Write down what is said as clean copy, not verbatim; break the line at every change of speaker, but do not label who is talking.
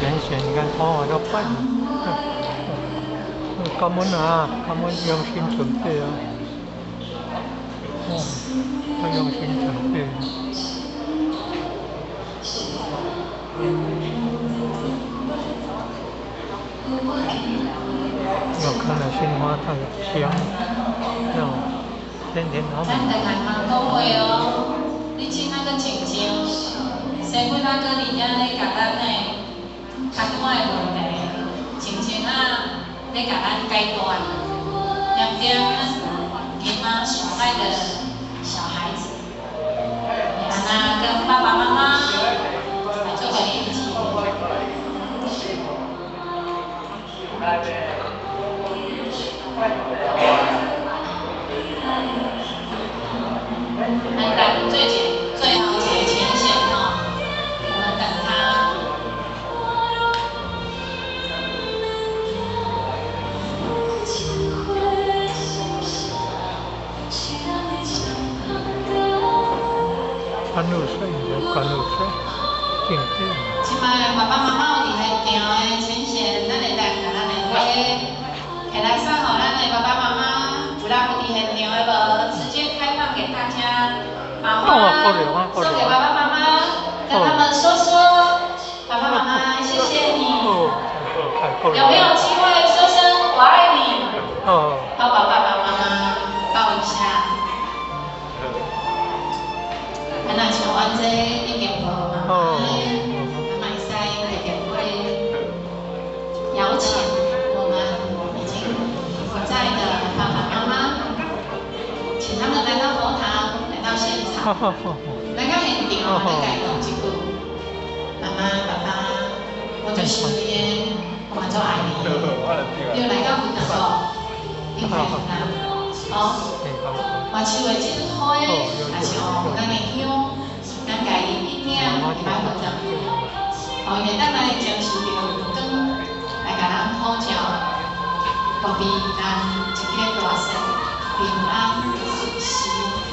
前线，你看头发都白了。感恩啊，感恩用心准备啊。哦，他用心准备。我看了鲜花太香，那种天天他们。
咱等下忙讲话哦，你只那个静静，生活那个伫遐咧甲咱诶较多诶问题，静静啊咧甲咱解答，点点给妈小爱的小孩子，让他跟爸爸妈妈来做个连接。来等最后一个前线哦，我们等他。
关入水，关入水，静静。
即摆爸爸妈妈有伫现场的前线，咱会来甲咱的花，下来送互咱的爸爸妈妈，有人有伫现场的无？直接开放给大家，把花送给爸爸妈妈，跟他们说说，爸爸妈妈谢谢你，有没有机会说声我爱你？抱抱爸爸妈妈，抱一下。啊，那像阮这已经无嘛，咱嘛会使摕电话邀请我们已经不在的爸爸妈妈，请他们来到佛堂，来到现场，来到现场，来甲伊讲一句：妈妈、爸爸，我就是你的，我嘛足爱你。你有来到佛堂无？你来佛堂，哦，外手的真花，也是哦，咱的香，咱家己一点去摆佛堂，后面咱来将受着光来甲咱讨教，保庇咱一个大生平安顺遂。